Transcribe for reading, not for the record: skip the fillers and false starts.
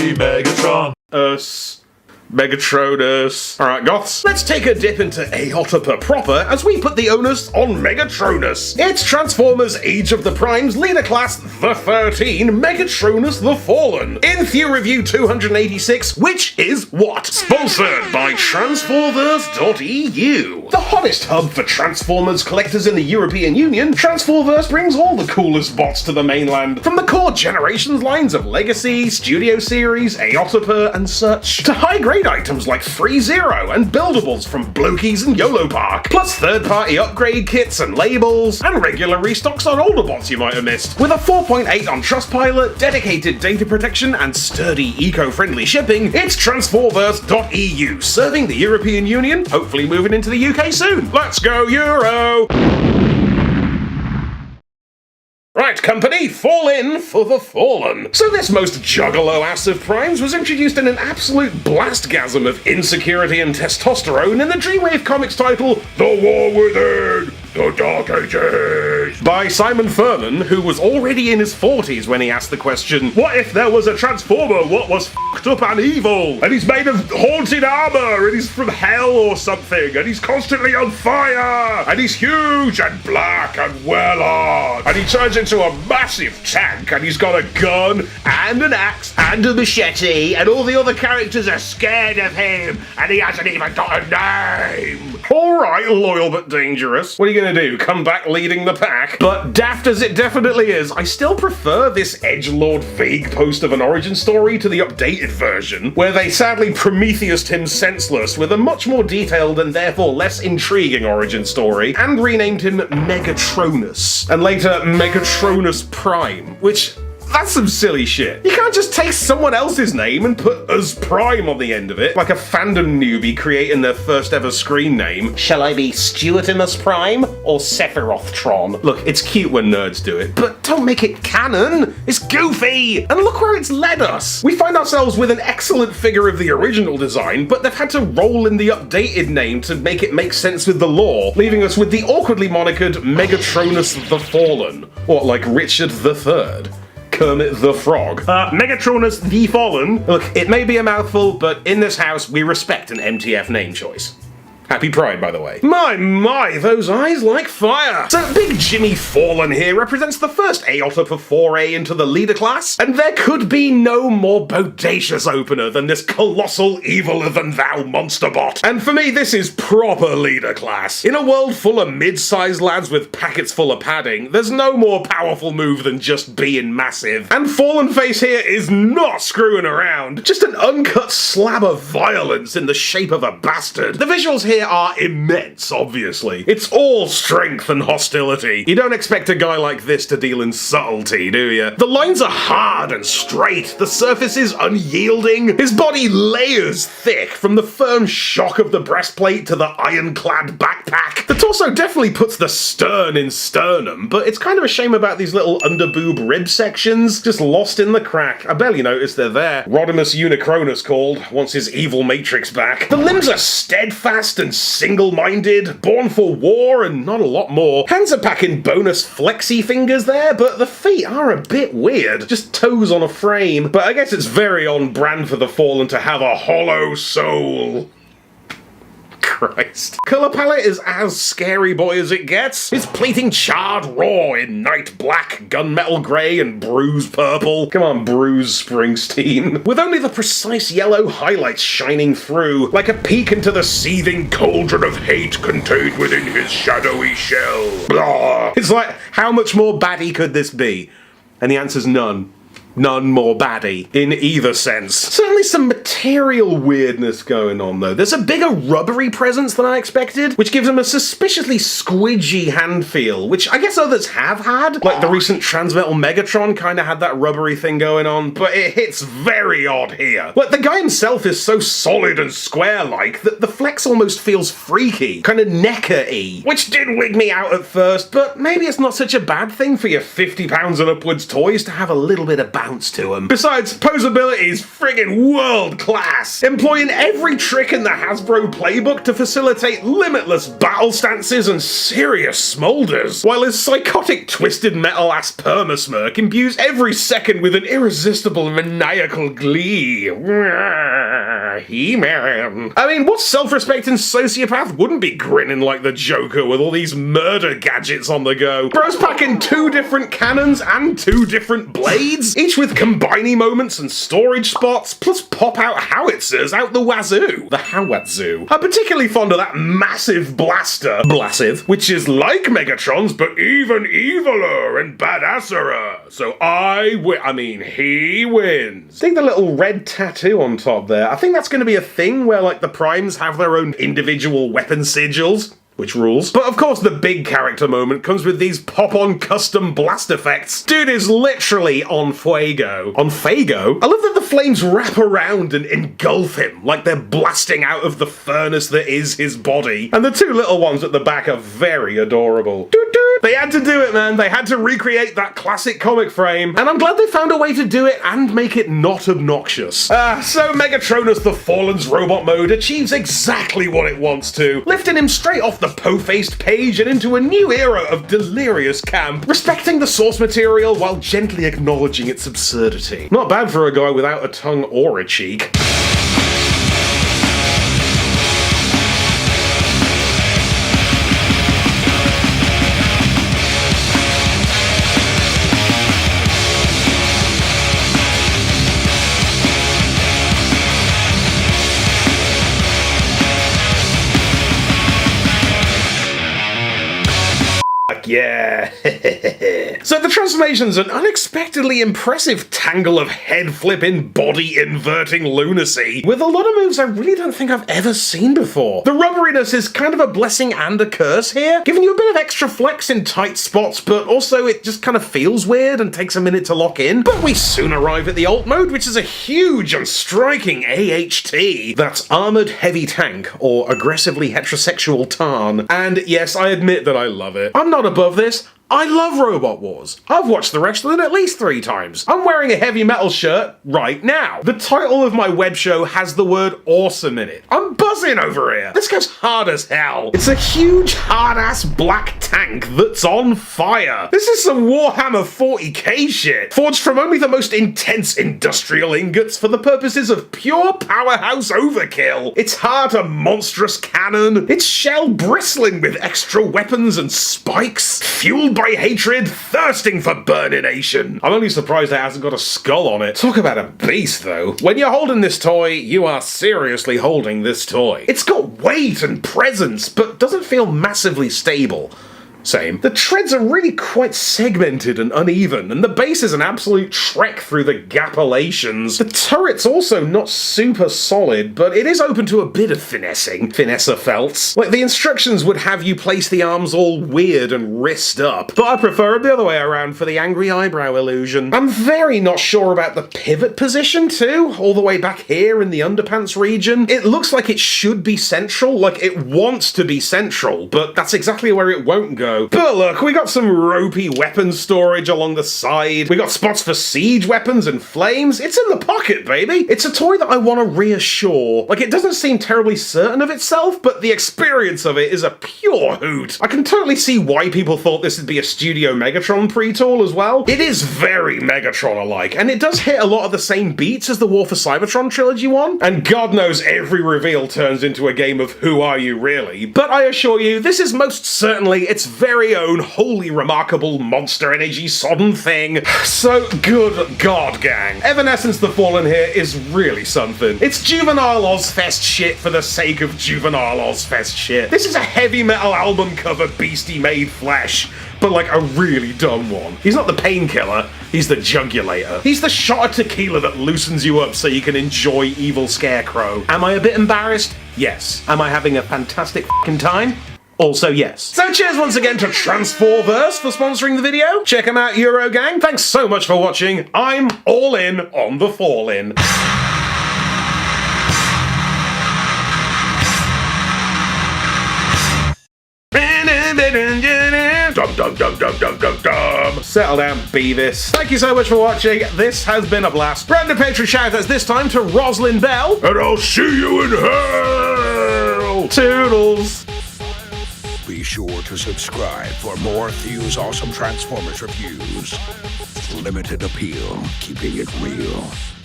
Hey Megatron. Megatronus. Alright, goths, let's take a dip into AOTP proper as we put the onus on Megatronus. It's Transformers Age of the Primes leader class the 13, Megatronus the Fallen, in Thew Review 286, which is what? Sponsored by Transformers.eu. The hottest hub for Transformers collectors in the European Union, Transformers brings all the coolest bots to the mainland, from the core Generations lines of Legacy, Studio Series, AOTP, and such, to high-grade items like Free Zero and buildables from Blokies and YOLO Park, plus third-party upgrade kits and labels, and regular restocks on older bots you might have missed. With a 4.8 on Trustpilot, dedicated data protection, and sturdy eco-friendly shipping, it's Transformers.eu, serving the European Union, hopefully moving into the UK soon. Let's go Euro! Right, company, fall in for the Fallen. So this most juggalo ass of primes was introduced in an absolute blastgasm of insecurity and testosterone in the Dreamwave Comics title, The War Within, The Dark Ages, by Simon Furman, who was already in his 40s when he asked the question, what if there was a Transformer what was f***ed up and evil, and he's made of haunted armor, and he's from hell or something, and he's constantly on fire, and he's huge and black and well-armed, and he turns into a massive tank, and he's got a gun and an axe and a machete, and all the other characters are scared of him, and he hasn't even got a name. Alright, loyal but dangerous. What are you gonna do, come back leading the pack? But daft as it definitely is, I still prefer this edgelord vague post of an origin story to the updated version, where they sadly Prometheused him senseless with a much more detailed and therefore less intriguing origin story, and renamed him Megatronus, and later Megatronus Prime, which... that's some silly shit. You can't just take someone else's name and put "us Prime" on the end of it, like a fandom newbie creating their first ever screen name. Shall I be Stuartimus Prime or Sephiroth-tron? Look, it's cute when nerds do it, but don't make it canon. It's goofy. And look where it's led us. We find ourselves with an excellent figure of the original design, but they've had to roll in the updated name to make it make sense with the lore, leaving us with the awkwardly monikered Megatronus the Fallen, or like Richard III. Kermit the Frog. Megatronus the Fallen. Look, it may be a mouthful, but in this house, we respect an MTF name choice. Happy Pride, by the way. My, those eyes like fire! So Big Jimmy Fallen here represents the first AOTP foray into the leader class, and there could be no more bodacious opener than this colossal eviler-than-thou monster bot. And for me, this is proper leader class. In a world full of mid-sized lads with packets full of padding, there's no more powerful move than just being massive. And Fallen Face here is not screwing around, just an uncut slab of violence in the shape of a bastard. The visuals here are immense, obviously. It's all strength and hostility. You don't expect a guy like this to deal in subtlety, do you? The lines are hard and straight, the surface is unyielding, his body layers thick, from the firm shock of the breastplate to the ironclad backpack. The torso definitely puts the stern in sternum, but it's kind of a shame about these little underboob rib sections, just lost in the crack. I barely noticed they're there. Rodimus Unicronus called, wants his evil matrix back. The limbs are steadfast and single-minded, born for war and not a lot more. Hands are packing bonus flexy fingers there, but the feet are a bit weird. Just toes on a frame. But I guess it's very on brand for the Fallen to have a hollow soul. Christ. Colour palette is as scary boy as it gets. His plating charred raw in night black, gunmetal grey, and bruise purple. Come on, Bruce Springsteen. With only the precise yellow highlights shining through, like a peek into the seething cauldron of hate contained within his shadowy shell. Blah. It's like, how much more baddie could this be? And the answer's none. None more baddie, in either sense. Certainly some material weirdness going on though. There's a bigger rubbery presence than I expected, which gives him a suspiciously squidgy hand feel, which I guess others have had. Like the recent Transmetal Megatron kinda had that rubbery thing going on, but it hits very odd here. Like the guy himself is so solid and square-like that the flex almost feels freaky, kinda necker-y, which did wig me out at first, but maybe it's not such a bad thing for your £50 and upwards toys to have a little bit of bounce to them. Besides, posability is friggin' world class, employing every trick in the Hasbro playbook to facilitate limitless battle stances and serious smolders, while his psychotic twisted metal ass permasmirk imbues every second with an irresistible maniacal glee. He-Man. I mean, what self-respecting sociopath wouldn't be grinning like the Joker with all these murder gadgets on the go? Bro's packing 2 different cannons and 2 different blades, each with combining moments and storage spots, plus pop-out howitzers out the wazoo. The howatzu. I'm particularly fond of that massive blaster, Blassive, which is like Megatron's, but even eviler and badasserer. So he wins. See the little red tattoo on top there? I think that's going to be a thing where, like, the Primes have their own individual weapon sigils, which rules. But of course the big character moment comes with these pop-on custom blast effects. Dude is literally on fuego. On Fago? I love that the flames wrap around and engulf him, like they're blasting out of the furnace that is his body. And the 2 little ones at the back are very adorable. Doot doot. They had to do it, man. They had to recreate that classic comic frame. And I'm glad they found a way to do it and make it not obnoxious. So Megatronus the Fallen's robot mode achieves exactly what it wants to, lifting him straight off the po-faced page and into a new era of delirious camp, respecting the source material while gently acknowledging its absurdity. Not bad for a guy without a tongue or a cheek. Yeah. So the transformation's an unexpectedly impressive tangle of head-flipping, body-inverting lunacy, with a lot of moves I really don't think I've ever seen before. The rubberiness is kind of a blessing and a curse here, giving you a bit of extra flex in tight spots, but also it just kind of feels weird and takes a minute to lock in. But we soon arrive at the alt mode, which is a huge and striking AHT. That's Armored Heavy Tank, or Aggressively Heterosexual Tarn. And yes, I admit that I love it. I'm not above this. I love Robot Wars. I've watched the wrestling at least 3 times. I'm wearing a heavy metal shirt right now. The title of my web show has the word awesome in it. I'm buzzing over here. This goes hard as hell. It's a huge hard-ass black tank that's on fire. This is some Warhammer 40k shit, forged from only the most intense industrial ingots for the purposes of pure powerhouse overkill. Its heart a monstrous cannon, its shell bristling with extra weapons and spikes, fueled by hatred, thirsting for burnination. I'm only surprised it hasn't got a skull on it. Talk about a beast, though. When you're holding this toy, you are seriously holding this toy. It's got weight and presence, but doesn't feel massively stable. Same. The treads are really quite segmented and uneven, and the base is an absolute trek through the gapulations. The turret's also not super solid, but it is open to a bit of finessing. Finesse felts. Like, the instructions would have you place the arms all weird and wrist up, but I prefer it the other way around for the angry eyebrow illusion. I'm very not sure about the pivot position, too, all the way back here in the underpants region. It looks like it should be central, like it wants to be central, but that's exactly where it won't go. But look, we got some ropey weapon storage along the side. We got spots for siege weapons and flames. It's in the pocket, baby. It's a toy that I want to reassure. Like, it doesn't seem terribly certain of itself, but the experience of it is a pure hoot. I can totally see why people thought this would be a Studio Megatron pre-tool as well. It is very Megatron-alike, and it does hit a lot of the same beats as the War for Cybertron trilogy one. And God knows every reveal turns into a game of Who Are You Really? But I assure you, this is most certainly its very own wholly remarkable monster energy sodden thing. So good God, gang. Evanescence the Fallen here is really something. It's juvenile Ozfest shit for the sake of juvenile Ozfest shit. This is a heavy metal album cover beastie made flesh, but like a really dumb one. He's not the painkiller, he's the jugulator. He's the shot of tequila that loosens you up so you can enjoy Evil Scarecrow. Am I a bit embarrassed? Yes. Am I having a fantastic fucking time? Also, yes. So cheers once again to Transforverse for sponsoring the video. Check them out, Eurogang. Thanks so much for watching. I'm all in on the Fall-In. Dum Settle down, Beavis. Thank you so much for watching. This has been a blast. Random Patreon shoutouts this time to Rosalind Bell. And I'll see you in hell. Toodles. Be sure to subscribe for more Thew's awesome Transformers reviews. Limited appeal, keeping it real.